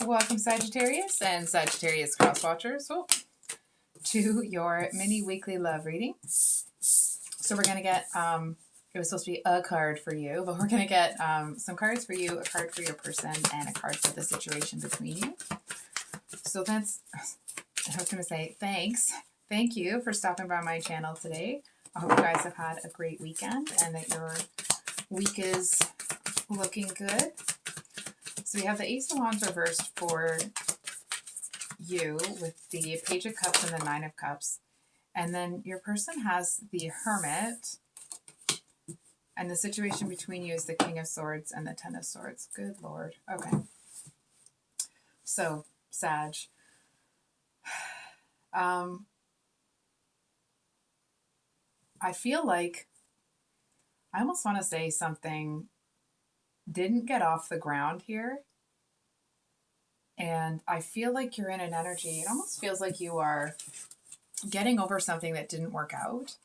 Welcome, Sagittarius and Sagittarius cross watchers, to your mini weekly love reading. So we're going to get, it was supposed to be a card for you, but we're going to get some cards for you, a card for your person, and a card for the situation between you. So that's, I was going to say thanks. Thank you for stopping by my channel today. I hope you guys have had a great weekend and that your week is looking good. So we have the Ace of Wands reversed for you with the Page of Cups and the Nine of Cups. And then your person has the Hermit. And the situation between you is the King of Swords and the Ten of Swords. Good Lord. Okay. So, Sag. I feel like I almost want to say something didn't get off the ground here. And I feel like you're in an energy. It almost feels like you are getting over something that didn't work out.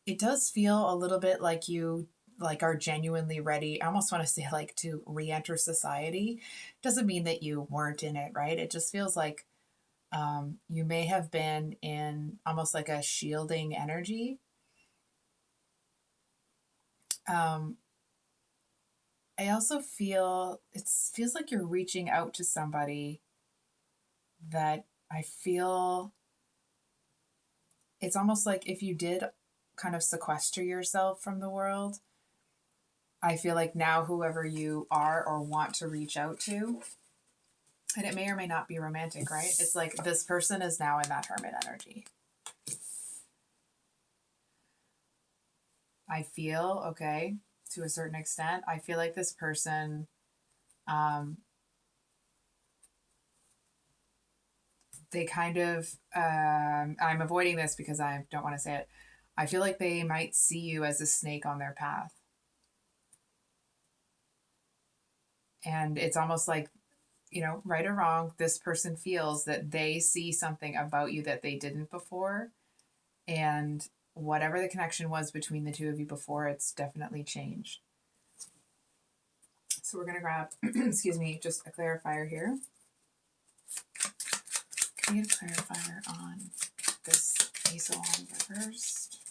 It does feel a little bit like you are genuinely ready. I almost want to say like to re-enter society. Doesn't mean that you weren't in it, right? It just feels like you may have been in almost like a shielding energy. I also feel it feels like you're reaching out to somebody that I feel it's almost like if you did kind of sequester yourself from the world, I feel like now whoever you are or want to reach out to, and it may or may not be romantic, right? It's like this person is now in that Hermit energy. I feel, okay, to a certain extent, I feel like this person, they kind of, I'm avoiding this because I don't want to say it. I feel like they might see you as a snake on their path. And it's almost like, you know, right or wrong, this person feels that they see something about you that they didn't before. And whatever the connection was between the two of you before, it's definitely changed. So we're going to grab, excuse me, just a clarifier here. Can we get a clarifier on this Ace of Wands reversed?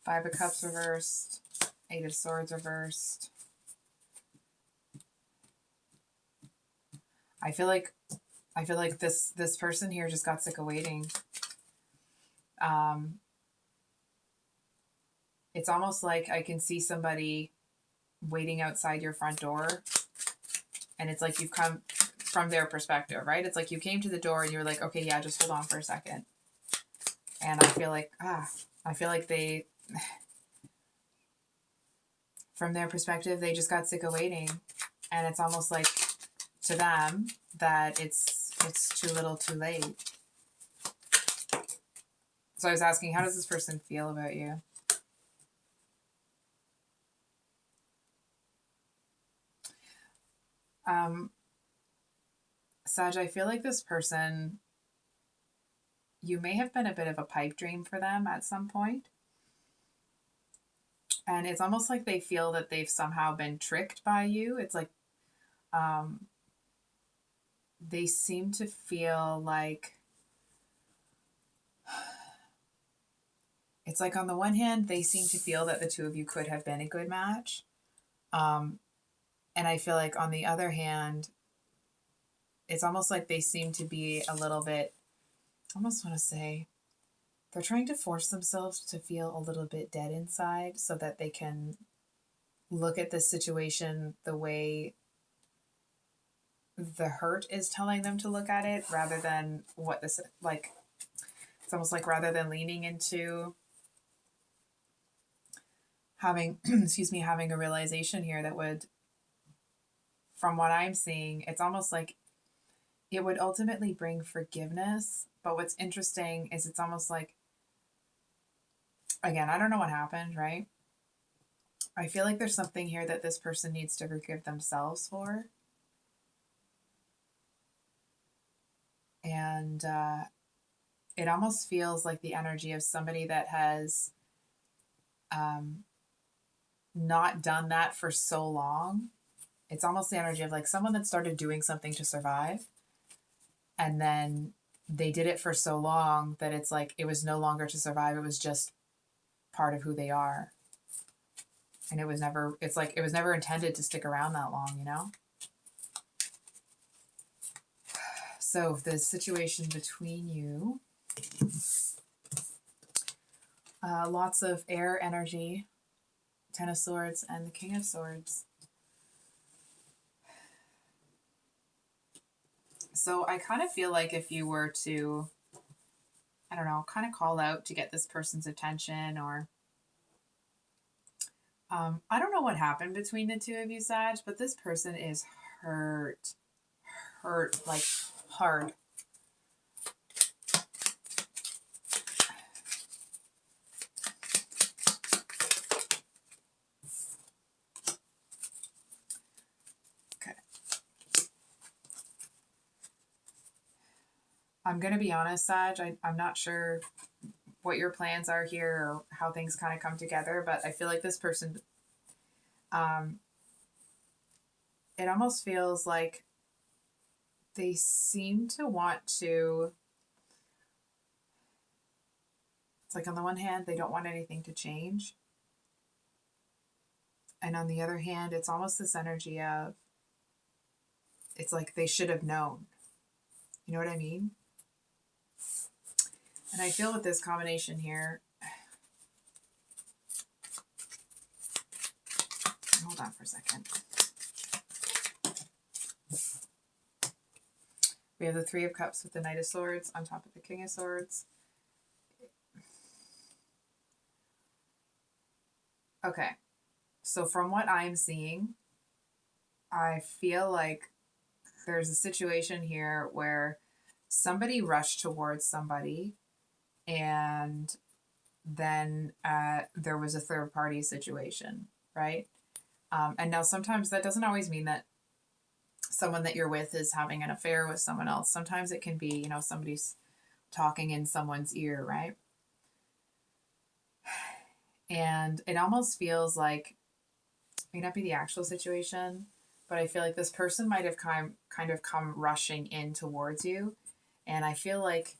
Five of Cups reversed. Eight of Swords reversed. I feel like this person here just got sick of waiting. It's almost like I can see somebody waiting outside your front door, and it's like you've come from their perspective, right? It's like you came to the door and you were like, okay, yeah, just hold on for a second. And I feel like they, from their perspective, they just got sick of waiting, and it's almost like to them that it's too little, too late. So I was asking, how does this person feel about you? Sag, I feel like this person, you may have been a bit of a pipe dream for them at some point. And it's almost like they feel that they've somehow been tricked by you. It's like they seem to feel like it's like on the one hand, they seem to feel that the two of you could have been a good match. And I feel like on the other hand, it's almost like they seem to be a little bit, I almost want to say, they're trying to force themselves to feel a little bit dead inside so that they can look at this situation the way the hurt is telling them to look at it, rather than what this, like, it's almost like rather than leaning into having, excuse me, having a realization here that would, from what I'm seeing, it's almost like it would ultimately bring forgiveness. But what's interesting is it's almost like, again, I don't know what happened, right? I feel like there's something here that this person needs to forgive themselves for. And it almost feels like the energy of somebody that has not done that for so long. It's almost the energy of like someone that started doing something to survive, and then they did it for so long that it's like it was no longer to survive, it was just part of who they are. And it was never, it's like it was never intended to stick around that long, you know? So the situation between you, lots of air energy, Ten of Swords and the King of Swords. So I kind of feel like if you were to, I don't know, kind of call out to get this person's attention, or I don't know what happened between the two of you, Sag, but this person is hurt, like hard. Okay. I'm going to be honest, Sag, I'm not sure what your plans are here or how things kind of come together, but I feel like this person, it almost feels like they seem to want to, it's like on the one hand, they don't want anything to change. And on the other hand, it's almost this energy of, it's like they should have known. You know what I mean? And I feel with this combination here, hold on for a second. We have the Three of Cups with the Knight of Swords on top of the King of Swords. Okay, so from what I'm seeing, I feel like there's a situation here where somebody rushed towards somebody, and then there was a third party situation, right? And now sometimes that doesn't always mean that someone that you're with is having an affair with someone else. Sometimes it can be, you know, somebody's talking in someone's ear, right? And it almost feels like, it may not be the actual situation, but I feel like this person might have kind of come rushing in towards you. And I feel like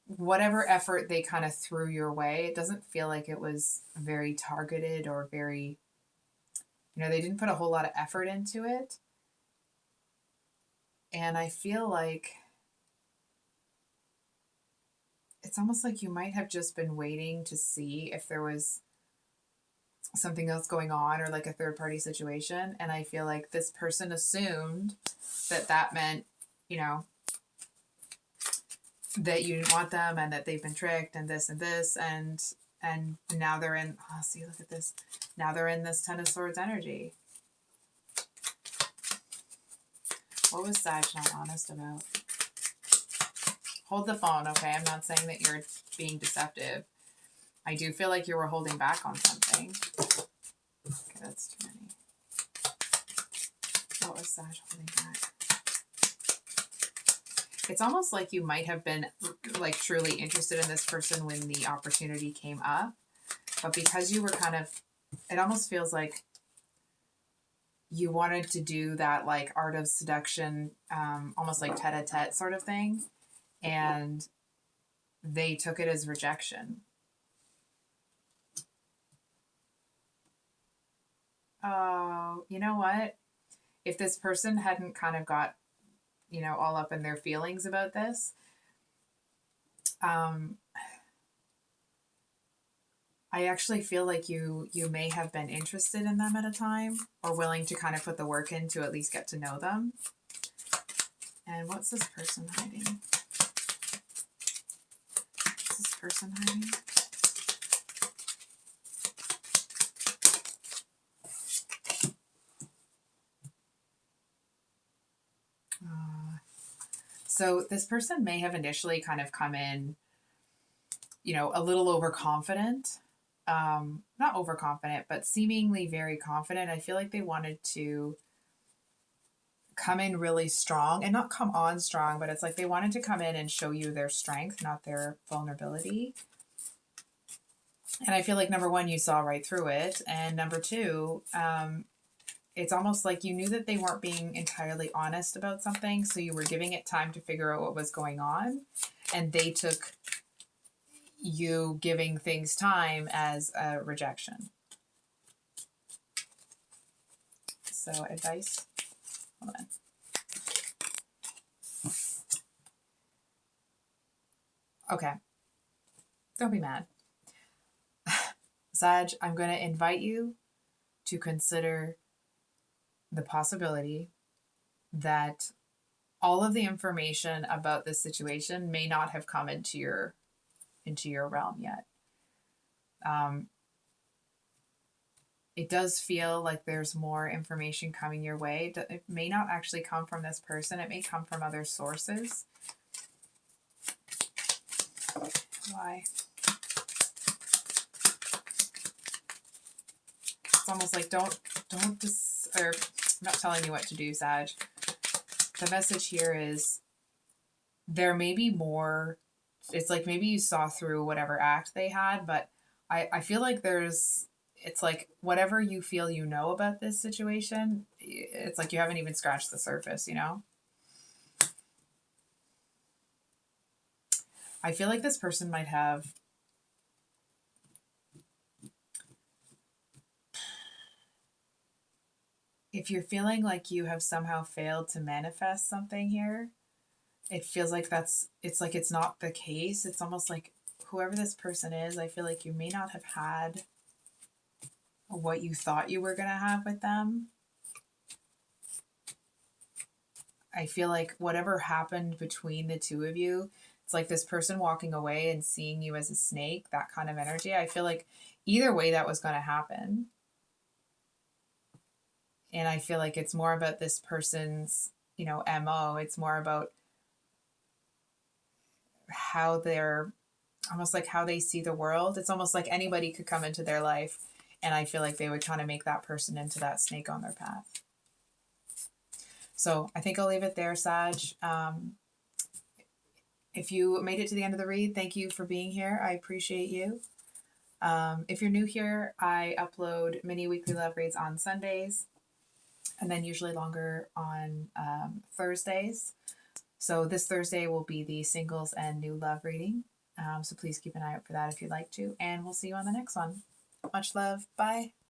whatever effort they kind of threw your way, it doesn't feel like it was very targeted or very, you know, they didn't put a whole lot of effort into it. And I feel like it's almost like you might have just been waiting to see if there was something else going on, or like a third party situation. And I feel like this person assumed that that meant, you know, that you didn't want them and that they've been tricked and this and this. And now they're in, oh, see, look at this. Now they're in this Ten of Swords energy. What was Sag not honest about? Hold the phone, okay? I'm not saying that you're being deceptive. I do feel like you were holding back on something. Okay, that's too many. What was Sag holding back? It's almost like you might have been like truly interested in this person when the opportunity came up. But because you were kind of, it almost feels like you wanted to do that like art of seduction, almost like tete-a-tete sort of thing. And they took it as rejection. Oh, you know what? If this person hadn't kind of got, you know, all up in their feelings about this, I actually feel like you may have been interested in them at a time, or willing to kind of put the work in to at least get to know them. And what's this person hiding? What's this person hiding? So this person may have initially kind of come in, you know, a little overconfident. Not overconfident, but seemingly very confident. I feel like they wanted to come in really strong, and not come on strong, but it's like they wanted to come in and show you their strength, not their vulnerability. And I feel like number one, you saw right through it. And number two, it's almost like you knew that they weren't being entirely honest about something. So you were giving it time to figure out what was going on. And they took you giving things time as a rejection. So advice. Hold on. Okay. Don't be mad. Sag, I'm going to invite you to consider the possibility that all of the information about this situation may not have come into your realm yet. It does feel like there's more information coming your way. It may not actually come from this person. It may come from other sources. Why? It's almost like or I'm not telling you what to do, Sag. The message here is there may be more. It's like maybe you saw through whatever act they had, but I feel like it's like whatever you feel you know about this situation, it's like you haven't even scratched the surface, you know? I feel like this person might have if you're feeling like you have somehow failed to manifest something here, it feels like it's not the case. It's almost like whoever this person is, I feel like you may not have had what you thought you were going to have with them. I feel like whatever happened between the two of you, it's like this person walking away and seeing you as a snake, that kind of energy. I feel like either way that was going to happen. And I feel like it's more about this person's, MO. It's more about how they're almost like how they see the world. It's almost like anybody could come into their life, and I feel like they would kind of make that person into that snake on their path. So I think I'll leave it there, Sag. If you made it to the end of the read, thank you for being here. I appreciate you. If you're new here, I upload mini weekly love reads on Sundays, and then usually longer on Thursdays. So this Thursday will be the singles and new love reading. So please keep an eye out for that if you'd like to. And we'll see you on the next one. Much love. Bye.